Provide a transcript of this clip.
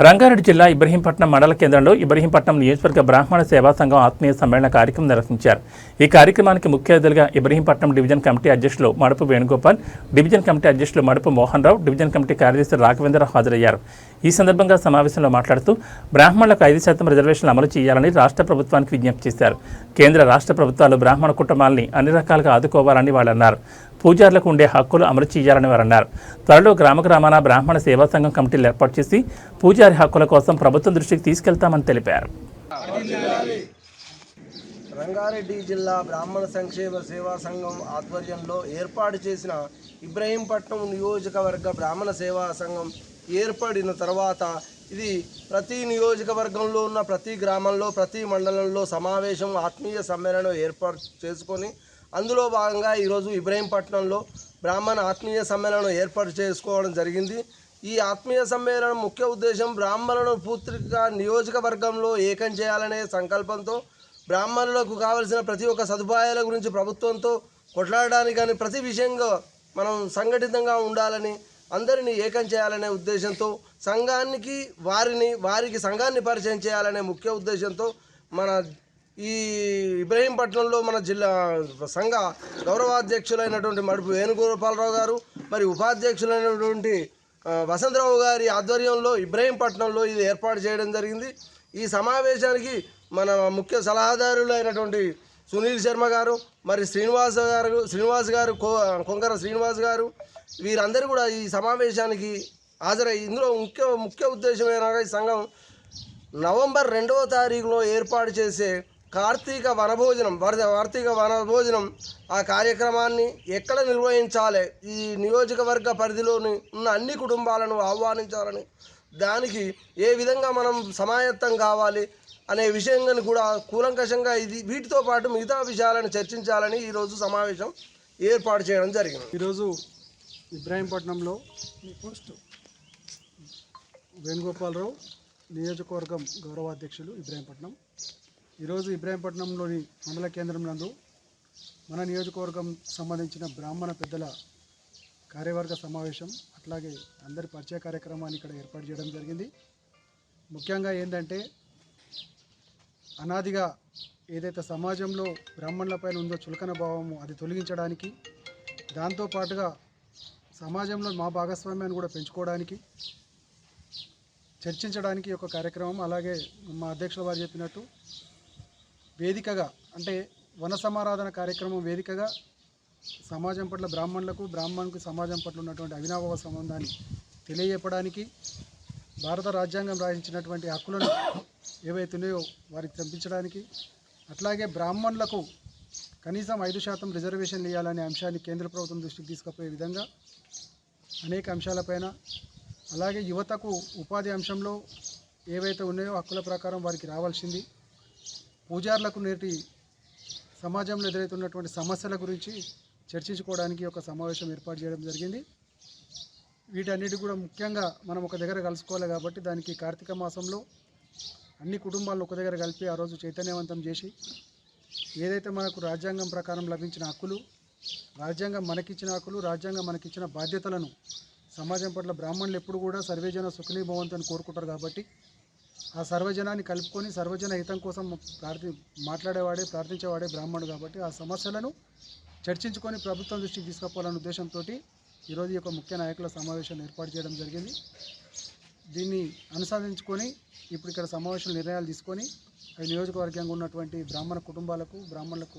రంగారెడ్డి జిల్లా ఇబ్రహీంపట్నం మండల కేంద్రంలో ఇబ్రహీంపట్నం నియోజకవర్గ బ్రాహ్మణ సేవా సంఘం ఆత్మీయ సమ్మేళన కార్యక్రమం నిర్వహించారు. ఈ కార్యక్రమానికి ముఖ్య అతిథులుగా ఇబ్రహీంపట్నం డివిజన్ కమిటీ అధ్యక్షులు మడుపు వేణుగోపాల్, డివిజన్ కమిటీ అధ్యక్షులు మడుపు మోహన్ రావు, డివిజన్ కమిటీ కార్యదర్శి రాఘవేంద్రరావు హాజరయ్యారు. ఈ సందర్భంగా సమావేశంలో మాట్లాడుతూ బ్రాహ్మణులకు 5% రిజర్వేషన్లు అమలు చేయాలని రాష్ట్ర ప్రభుత్వానికి విజ్ఞప్తి చేశారు. కేంద్ర రాష్ట్ర ప్రభుత్వాలు బ్రాహ్మణ కుటుంబాలని అన్ని రకాలుగా ఆదుకోవాలని వాళ్ళు అన్నారు. పూజారులకు ఉండే హక్కులు అమలు చేయాలని వారు అన్నారు. త్వరలో గ్రామాన బ్రాహ్మణ సేవా సంఘం కమిటీలు ఏర్పాటు చేసి పూజారి హక్కుల కోసం ప్రభుత్వం దృష్టికి తీసుకెళ్తామని తెలిపారు. రంగారెడ్డి జిల్లా బ్రాహ్మణ సంక్షేమ సేవా సంఘం ఆధ్వర్యంలో ఏర్పాటు చేసిన ఇబ్రహీంపట్నం నియోజకవర్గ బ్రాహ్మణ సేవా సంఘం ఏర్పడిన తర్వాత ఇది ప్రతి నియోజకవర్గంలో ఉన్న ప్రతి గ్రామంలో ప్రతి మండలంలో సమావేశం ఆత్మీయ సమ్మేళనం ఏర్పాటు చేసుకొని అందులో భాగంగా ఈరోజు ఇబ్రహీంపట్నంలో బ్రాహ్మణ ఆత్మీయ సమ్మేళనం ఏర్పాటు చేసుకోవడం జరిగింది. ఈ ఆత్మీయ సమ్మేళనం ముఖ్య ఉద్దేశం బ్రాహ్మణులను పూర్తిగా నియోజకవర్గంలో ఏకం చేయాలనే సంకల్పంతో బ్రాహ్మణులకు కావలసిన ప్రతి ఒక్క సదుపాయాల గురించి ప్రభుత్వంతో కొట్లాడడానికి కానీ ప్రతి విషయంగా మనం సంఘటితంగా ఉండాలని అందరినీ ఏకం చేయాలనే ఉద్దేశంతో సంఘానికి వారికి సంఘాన్ని పరిచయం చేయాలనే ముఖ్య ఉద్దేశంతో మన ఈ ఇబ్రహీంపట్నంలో మన జిల్లా సంఘ గౌరవాధ్యక్షులైనటువంటి మడుపు వేణుగోపాలరావు గారు మరి ఉపాధ్యక్షులైనటువంటి వసంతరావు గారి ఆధ్వర్యంలో ఇబ్రహీంపట్నంలో ఇది ఏర్పాటు చేయడం జరిగింది. ఈ సమావేశానికి మన ముఖ్య సలహాదారులైనటువంటి సునీల్ శర్మ గారు మరి శ్రీనివాస్ గారు కొంగర శ్రీనివాస్ గారు వీరందరూ కూడా ఈ సమావేశానికి హాజరై ఇందులో ముఖ్య ఉద్దేశం ఏమనగా ఈ సంఘం నవంబర్ 2వ తారీఖులో ఏర్పాటు చేసే కార్తీక వనభోజనం ఆ కార్యక్రమాన్ని ఎక్కడ నిర్వహించాలి, ఈ నియోజకవర్గ పరిధిలోని ఉన్న అన్ని కుటుంబాలను ఆహ్వానించాలని, దానికి ఏ విధంగా మనం సమాయత్తం కావాలి అనే విషయాన్ని కూడా కూలంకషంగా వీటితో పాటు మిగతా విషయాలను చర్చించాలని ఈరోజు సమావేశం ఏర్పాటు చేయడం జరిగింది. ఈరోజు ఇబ్రహీంపట్నంలో వేణుగోపాలరావు నియోజకవర్గం గౌరవాధ్యక్షులు ఇబ్రహీంపట్నం. ఈరోజు ఇబ్రహీంపట్నంలోని మండల కేంద్రం నందు మన నియోజకవర్గం సంబంధించిన బ్రాహ్మణ పెద్దల కార్యవర్గ సమావేశం అట్లాగే అందరి పరిచయ కార్యక్రమాన్ని ఇక్కడ ఏర్పాటు చేయడం జరిగింది. ముఖ్యంగా ఏంటంటే అనాదిగా ఏదైతే సమాజంలో బ్రాహ్మణులపైన ఉందో చులకన భావము అది తొలగించడానికి, దాంతోపాటుగా సమాజంలో మా భాగస్వామ్యాన్ని కూడా పెంచుకోవడానికి చర్చించడానికి ఒక కార్యక్రమం. అలాగే మా అధ్యక్షుల వారు చెప్పినట్టు వేదికగా అంటే వన సమారాధన కార్యక్రమం వేదికగా సమాజం పట్ల బ్రాహ్మణులకు సమాజం పట్ల ఉన్నటువంటి అవినాభావ సంబంధాన్ని తెలియజెప్పడానికి, భారత రాజ్యాంగం రాయించినటువంటి హక్కులను ఏవైతే ఉన్నాయో వారికి చంపించడానికి, అట్లాగే బ్రాహ్మణులకు కనీసం 5% రిజర్వేషన్లు ఇవ్వాలనే అంశాన్ని కేంద్ర ప్రభుత్వం దృష్టికి తీసుకుపోయే విధంగా అనేక అంశాలపైన, అలాగే యువతకు ఉపాధి అంశంలో ఏవైతే ఉన్నాయో హక్కుల ప్రకారం వారికి రావాల్సింది, పూజారులకు నేటి సమాజంలో ఎదురవుతున్నటువంటి సమస్యల గురించి చర్చించుకోవడానికి ఒక సమావేశం ఏర్పాటు చేయడం జరిగింది. వీటన్నిటి కూడా ముఖ్యంగా మనం ఒక దగ్గర కలుసుకోవాలి కాబట్టి దానికి కార్తీక మాసంలో అన్ని కుటుంబాలను ఒక దగ్గర కలిపి ఆ రోజు చైతన్యవంతం చేసి ఏదైతే మనకు రాజ్యాంగం ప్రకారం లభించిన హక్కులు, రాజ్యాంగం మనకిచ్చిన హక్కులు, రాజ్యాంగం మనకిచ్చిన బాధ్యతలను సమాజం పట్ల బ్రాహ్మణులు ఎప్పుడు కూడా సర్వేజన సుఖినీ భవంతు అని కోరుకుంటారు కాబట్టి ఆ సర్వజనాన్ని కలుపుకొని సర్వజన హితం కోసం మాట్లాడేవాడే ప్రార్థించేవాడే బ్రాహ్మణుడు కాబట్టి ఆ సమస్యలను చర్చించుకొని ప్రభుత్వం దృష్టికి తీసుకుపోవాలనే ఉద్దేశంతో ఈరోజు ఈ యొక్క ముఖ్య నాయకుల సమావేశాన్ని ఏర్పాటు చేయడం జరిగింది. దీన్ని అనుసరించుకొని ఇప్పుడు ఇక్కడ సమావేశంలో నిర్ణయాలు తీసుకొని నియోజకవర్గంగా ఉన్నటువంటి బ్రాహ్మణ కుటుంబాలకు బ్రాహ్మణులకు